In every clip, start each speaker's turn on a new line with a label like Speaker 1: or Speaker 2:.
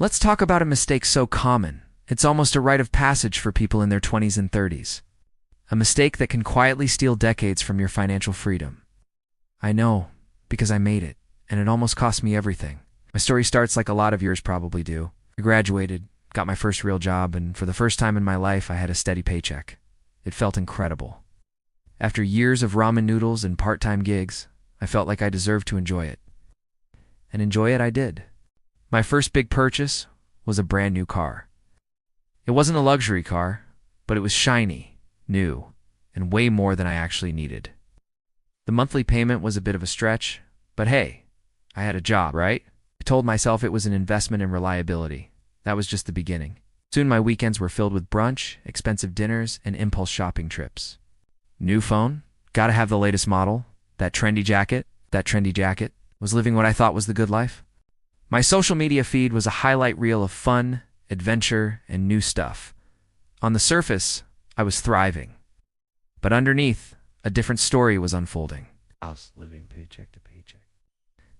Speaker 1: Let's talk about a mistake so common. It's almost a rite of passage for people in their 20s and 30s. A mistake that can quietly steal decades from your financial freedom. I know, because I made it, and it almost cost me everything. My story starts like a lot of yours probably do. I graduated, got my first real job, and for the first time in my life, I had a steady paycheck. It felt incredible. After years of ramen noodles and part-time gigs, I felt like I deserved to enjoy it. And enjoy it I did. My first big purchase was a brand new car. It wasn't a luxury car, but it was shiny, new, and way more than I actually needed. The monthly payment was a bit of a stretch, but hey, I had a job, right? I told myself it was an investment in reliability. That was just the beginning. Soon my weekends were filled with brunch, expensive dinners, and impulse shopping trips. New phone? Gotta have the latest model. That trendy jacket? Was living what I thought was the good life. My social media feed was a highlight reel of fun, adventure, and new stuff. On the surface, I was thriving. But underneath, a different story was unfolding.
Speaker 2: I was living paycheck to paycheck.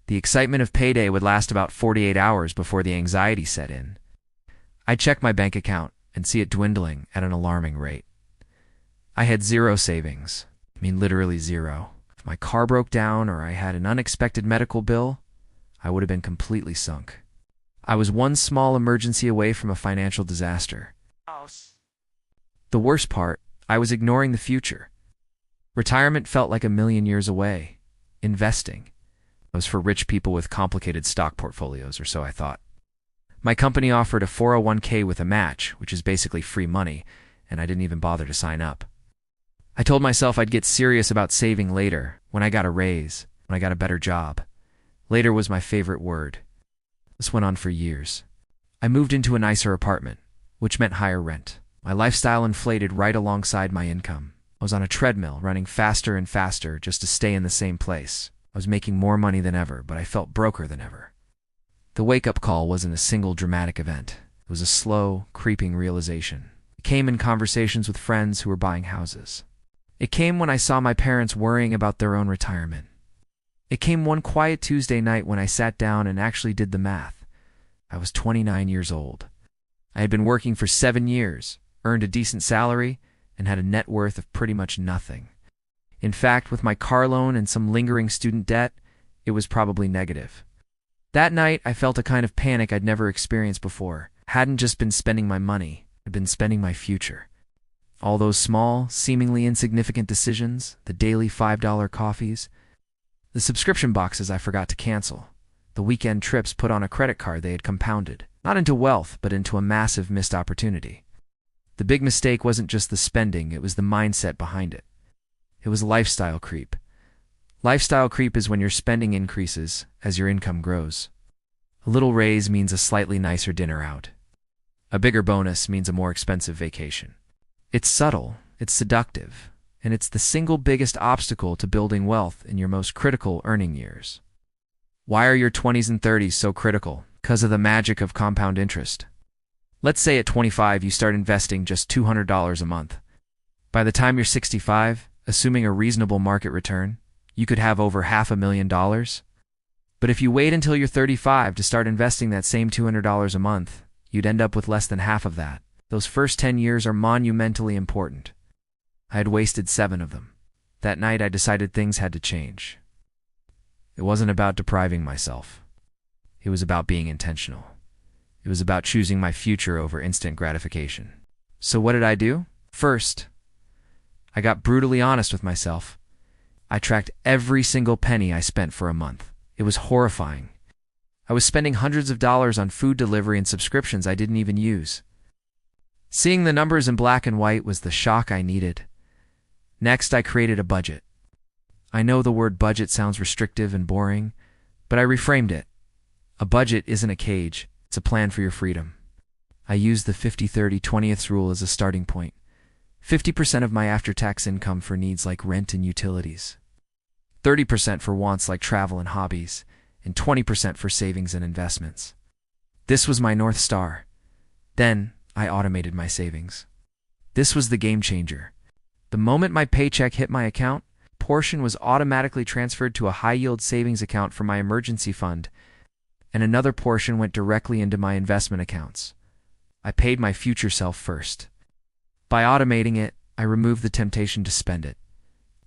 Speaker 1: The excitement of payday would last about 48 hours before the anxiety set in. I'd check my bank account and see it dwindling at an alarming rate. I had zero savings. I mean, literally zero. If my car broke down or I had an unexpected medical bill, I would have been completely sunk. I was one small emergency away from a financial disaster. The worst part, I was ignoring the future. Retirement felt like a million years away. Investing was for rich people with complicated stock portfolios, or so I thought. My company offered a 401k with a match, which is basically free money, and I didn't even bother to sign up. I told myself I'd get serious about saving later, when I got a raise, when I got a better job. Later was my favorite word. This went on for years. I moved into a nicer apartment, which meant higher rent. My lifestyle inflated right alongside my income. I was on a treadmill, running faster and faster just to stay in the same place. I was making more money than ever, but I felt broker than ever. The wake-up call wasn't a single dramatic event. It was a slow, creeping realization. It came in conversations with friends who were buying houses. It came when I saw my parents worrying about their own retirement. It came one quiet Tuesday night when I sat down and actually did the math. I was 29 years old. I had been working for 7 years, earned a decent salary, and had a net worth of pretty much nothing. In fact, with my car loan and some lingering student debt, it was probably negative. That night, I felt a kind of panic I'd never experienced before. I hadn't just been spending my money, I'd been spending my future. All those small, seemingly insignificant decisions, the daily $5 coffees, the subscription boxes I forgot to cancel, the weekend trips put on a credit card they had compounded, not into wealth, but into a massive missed opportunity. The big mistake wasn't just the spending, it was the mindset behind it. It was lifestyle creep. Lifestyle creep is when your spending increases as your income grows. A little raise means a slightly nicer dinner out. A bigger bonus means a more expensive vacation. It's subtle, it's seductive, and it's the single biggest obstacle to building wealth in your most critical earning years. Why are your 20s and 30s so critical? Because of the magic of compound interest. Let's say at 25 you start investing just $200 a month. By the time you're 65, assuming a reasonable market return, you could have over $500,000. But if you wait until you're 35 to start investing that same $200 a month, you'd end up with less than half of that. Those first 10 years are monumentally important. I had wasted 7 of them. That night I decided things had to change. It wasn't about depriving myself. It was about being intentional. It was about choosing my future over instant gratification. So what did I do? First, I got brutally honest with myself. I tracked every single penny I spent for a month. It was horrifying. I was spending hundreds of dollars on food delivery and subscriptions I didn't even use. Seeing the numbers in black and white was the shock I needed. Next, I created a budget. I know the word budget sounds restrictive and boring, but I reframed it. A budget isn't a cage, it's a plan for your freedom. I used the 50-30-20th rule as a starting point. 50% of my after-tax income for needs like rent and utilities, 30% for wants like travel and hobbies, and 20% for savings and investments. This was my North Star. Then, I automated my savings. This was the game changer. The moment my paycheck hit my account, a portion was automatically transferred to a high-yield savings account for my emergency fund. and another portion went directly into my investment accounts. I paid my future self first. By automating it, I removed the temptation to spend it.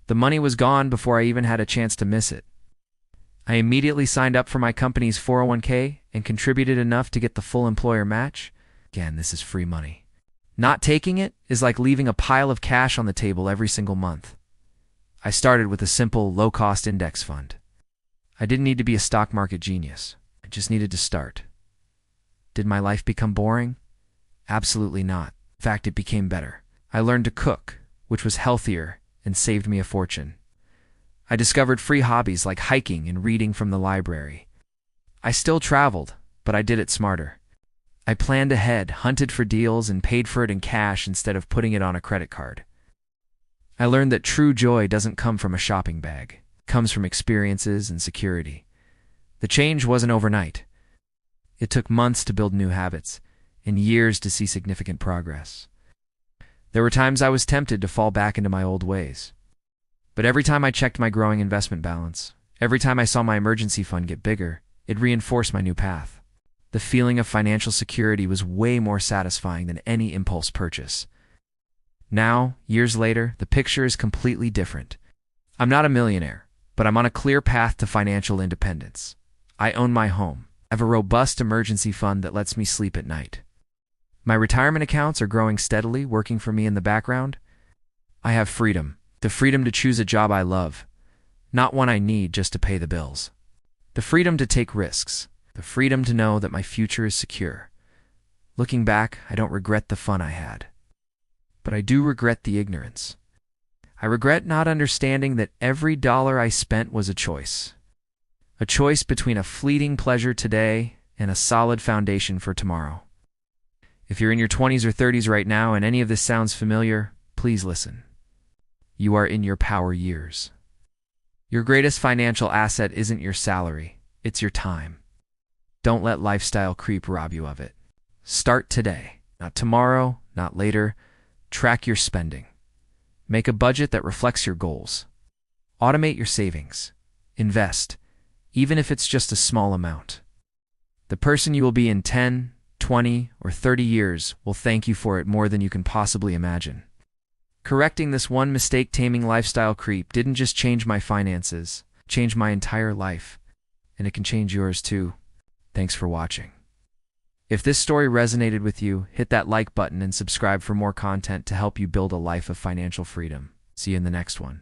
Speaker 1: The money was gone before I even had a chance to miss it. I immediately signed up for my company's 401k and contributed enough to get the full employer match. Again, this is free money. Not taking it is like leaving a pile of cash on the table every single month. I started with a simple, low-cost index fund. I didn't need to be a stock market genius. I just needed to start. Did my life become boring? Absolutely not. In fact, it became better. I learned to cook, which was healthier and saved me a fortune. I discovered free hobbies like hiking and reading from the library. I still traveled, but I did it smarter. I planned ahead, hunted for deals, and paid for it in cash instead of putting it on a credit card. I learned that true joy doesn't come from a shopping bag. It comes from experiences and security. The change wasn't overnight. It took months to build new habits and years to see significant progress. There were times I was tempted to fall back into my old ways. But every time I checked my growing investment balance, every time I saw my emergency fund get bigger, it reinforced my new path. The feeling of financial security was way more satisfying than any impulse purchase. Now, years later, the picture is completely different. I'm not a millionaire, but I'm on a clear path to financial independence. I own my home. I have a robust emergency fund that lets me sleep at night. My retirement accounts are growing steadily, working for me in the background. I have freedom, the freedom to choose a job I love, not one I need just to pay the bills. The freedom to take risks, the freedom to know that my future is secure. Looking back, I don't regret the fun I had, but I do regret the ignorance. I regret not understanding that every dollar I spent was a choice between a fleeting pleasure today and a solid foundation for tomorrow. If you're in your 20s or 30s right now and any of this sounds familiar, please listen. You are in your power years. Your greatest financial asset isn't your salary, it's your time. Don't let lifestyle creep rob you of it. Start today, not tomorrow, not later. Track your spending. Make a budget that reflects your goals. Automate your savings. Invest, even if it's just a small amount. The person you will be in 10, 20, or 30 years will thank you for it more than you can possibly imagine. Correcting this one mistake taming lifestyle creep didn't just change my finances, it changed my entire life. And it can change yours too. Thanks for watching. If this story resonated with you, hit that like button and subscribe for more content to help you build a life of financial freedom. See you in the next one.